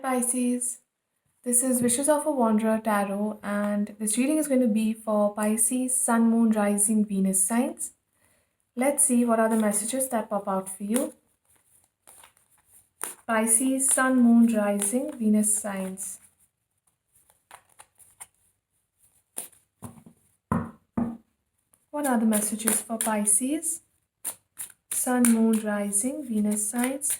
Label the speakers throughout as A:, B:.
A: Pisces. This is Wishes of a Wanderer Tarot, and this reading is going to be for Pisces, Sun, Moon, Rising, Venus signs. Let's see what are the messages that pop out for you. Pisces, Sun, Moon, Rising, Venus signs. What are the messages for Pisces, Sun, Moon, Rising, Venus signs?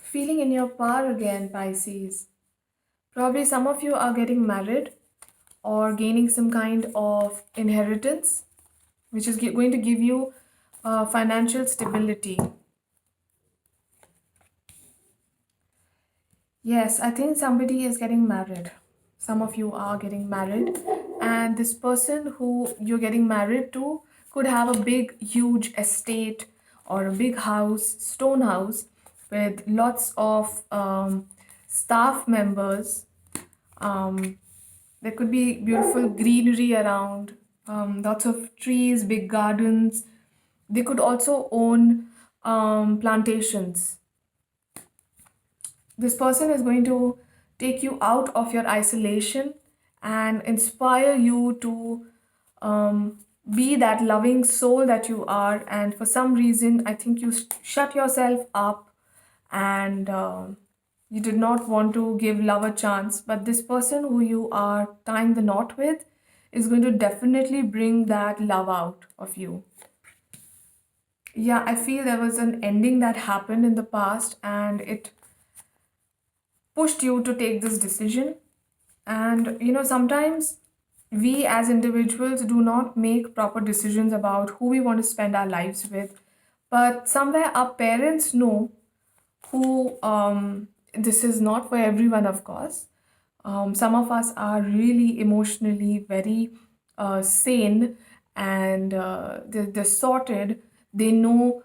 A: Feeling in your power again, Pisces. Probably some of you are getting married or gaining some kind of inheritance, which is going to give you financial stability. Yes, I think somebody is getting married. Some of you are getting married, and this person who you're getting married to could have a big, huge estate or a big house, stone house, with lots of staff members. There could be beautiful greenery around, lots of trees, big gardens. They could also own plantations. This person is going to take you out of your isolation and inspire you to be that loving soul that you are. And for some reason, I think you shut yourself up and you did not want to give love a chance. But this person who you are tying the knot with is going to definitely bring that love out of you. Yeah, I feel there was an ending that happened in the past and it pushed you to take this decision. And sometimes we as individuals do not make proper decisions about who we want to spend our lives with, but somewhere our parents know who. This is not for everyone, of course. Some of us are really emotionally very sane, and they're sorted. They know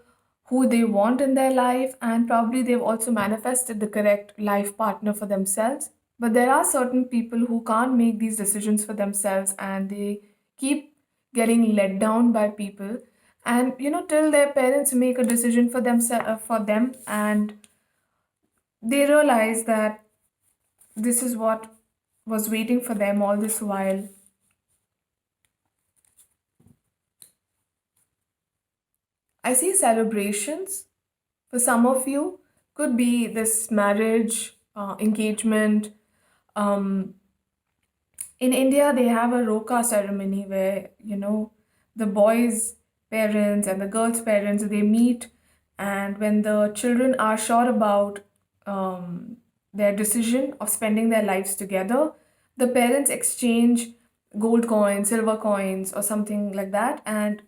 A: who they want in their life, and probably they've also manifested the correct life partner for themselves. But there are certain people who can't make these decisions for themselves, and they keep getting let down by people. And till their parents make a decision for themselves, for them, and they realize that this is what was waiting for them all this while. I see celebrations for some of you. Could be this marriage, engagement. Um, in India, they have a roka ceremony where, the boys' parents and the girls' parents, they meet. And when the children are sure about their decision of spending their lives together, the parents exchange gold coins, silver coins, or something like that. And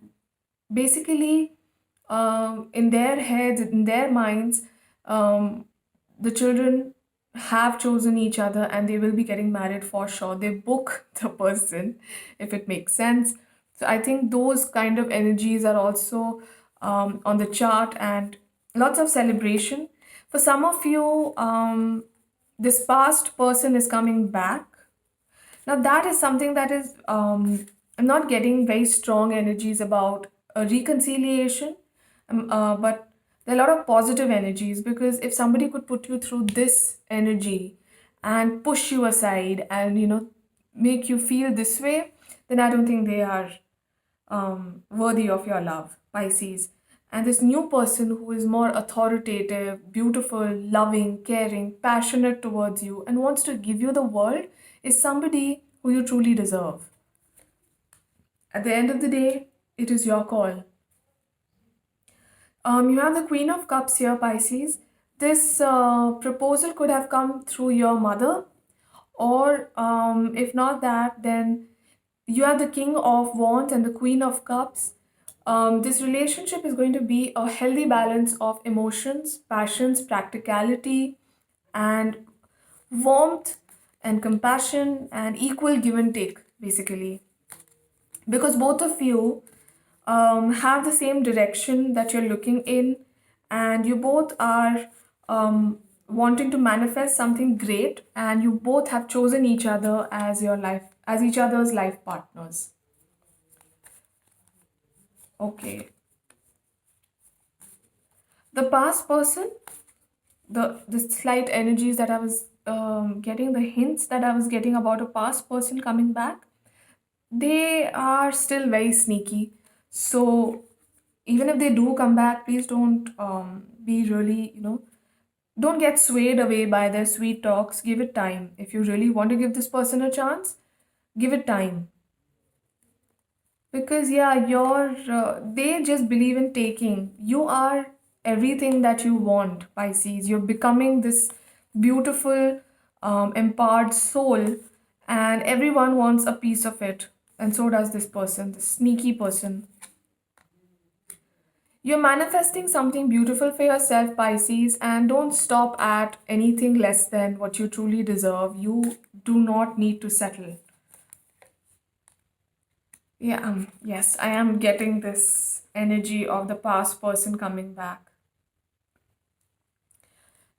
A: basically, in their heads, in their minds, um, the children have chosen each other and they will be getting married for sure. They book the person if it makes sense. So I think those kind of energies are also on the chart, and lots of celebration. For some of you, this past person is coming back. Now, that is something that is, I'm not getting very strong energies about a reconciliation, but there are a lot of positive energies, because if somebody could put you through this energy and push you aside and, make you feel this way, then I don't think they are worthy of your love, Pisces. And this new person who is more authoritative, beautiful, loving, caring, passionate towards you, and wants to give you the world is somebody who you truly deserve. At the end of the day, it is your call. You have the Queen of Cups here, Pisces. This proposal could have come through your mother, or if not that, then you have the King of Wands and the Queen of Cups. This relationship is going to be a healthy balance of emotions, passions, practicality, and warmth and compassion and equal give and take, basically. Because both of you have the same direction that you're looking in, and you both are wanting to manifest something great, and you both have chosen each other as your life, as each other's life partners. Okay. The past person, the slight energies that I was getting, the hints that I was getting about a past person coming back, they are still very sneaky. So even if they do come back, please don't be really, don't get swayed away by their sweet talks. Give it time. If you really want to give this person a chance, give it time. Because yeah, they just believe in taking. You are everything that you want, Pisces. You're becoming this beautiful, empowered soul, and everyone wants a piece of it. And so does this person, this sneaky person. You're manifesting something beautiful for yourself, Pisces, and don't stop at anything less than what you truly deserve. You do not need to settle. Yeah, yes, I am getting this energy of the past person coming back.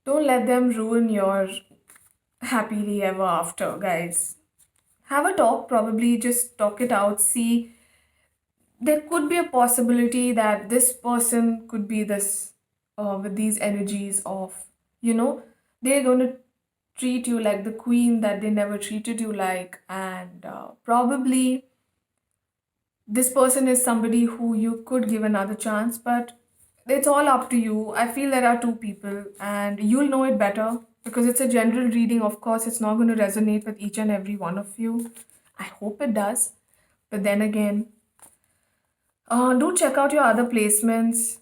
A: Don't let them ruin your happily ever after, guys. Have a talk, probably just talk it out. See, there could be a possibility that this person could be this, with these energies of, you know, they're going to treat you like the queen that they never treated you like, and probably this person is somebody who you could give another chance, but it's all up to you. I feel there are two people, and you'll know it better because it's a general reading. Of course, it's not going to resonate with each and every one of you. I hope it does. But then again, do check out your other placements.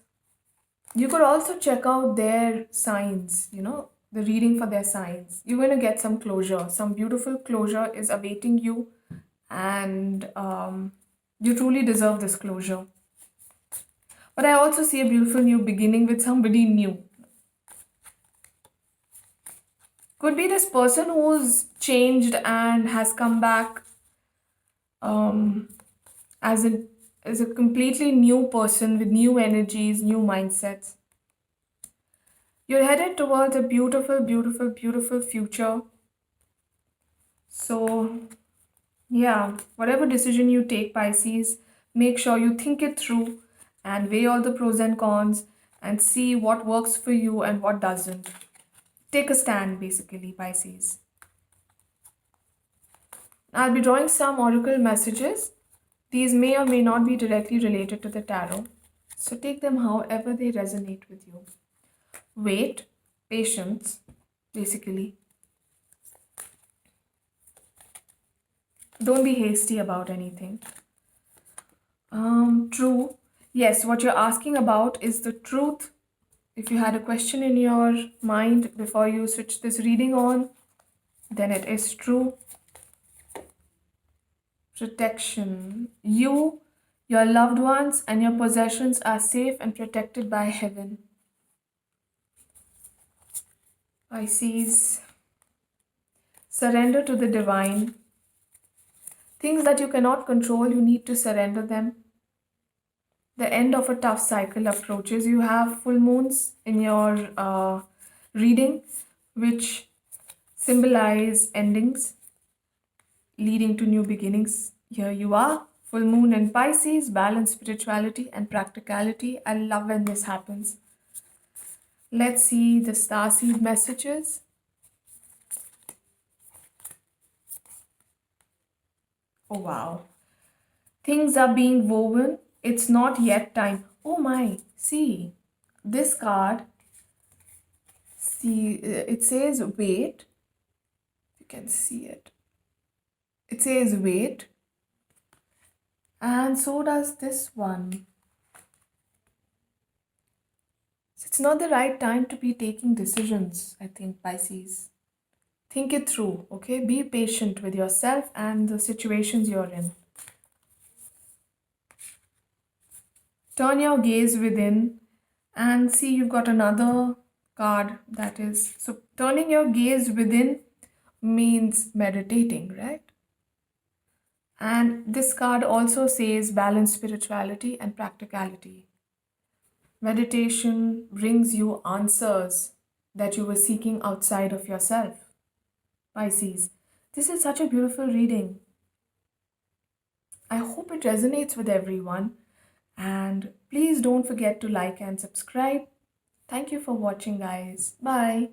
A: You could also check out their signs, the reading for their signs. You're going to get some closure. Some beautiful closure is awaiting you, and you truly deserve this closure. But I also see a beautiful new beginning with somebody new. Could be this person who's changed and has come back um, as a as a completely new person with new energies, new mindsets. You're headed towards a beautiful, beautiful, beautiful future. So yeah, whatever decision you take, Pisces, make sure you think it through and weigh all the pros and cons and see what works for you and what doesn't. Take a stand, basically, Pisces. I'll be drawing some oracle messages. These may or may not be directly related to the tarot, so take them however they resonate with you. Wait, patience, basically. Don't be hasty about anything. True. Yes, what you're asking about is the truth. If you had a question in your mind before you switch this reading on, then it is true. Protection. You, your loved ones, and your possessions are safe and protected by heaven. Pisces. Surrender to the divine. Things that you cannot control, you need to surrender them. The end of a tough cycle approaches. You have full moons in your reading, which symbolize endings leading to new beginnings. Here you are, full moon in Pisces, balance spirituality and practicality. I love when this happens. Let's see the starseed messages. Oh wow. Things are being woven. It's not yet time. Oh my. See, this card, see, it says wait. You can see it. It says wait. And so does this one. So it's not the right time to be taking decisions, I think, Pisces. Think it through, okay? Be patient with yourself and the situations you're in. Turn your gaze within and see, you've got another card that is. So, turning your gaze within means meditating, right? And this card also says balance spirituality and practicality. Meditation brings you answers that you were seeking outside of yourself. Pisces, this is such a beautiful reading. I hope it resonates with everyone. And please don't forget to like and subscribe. Thank you for watching, guys. Bye.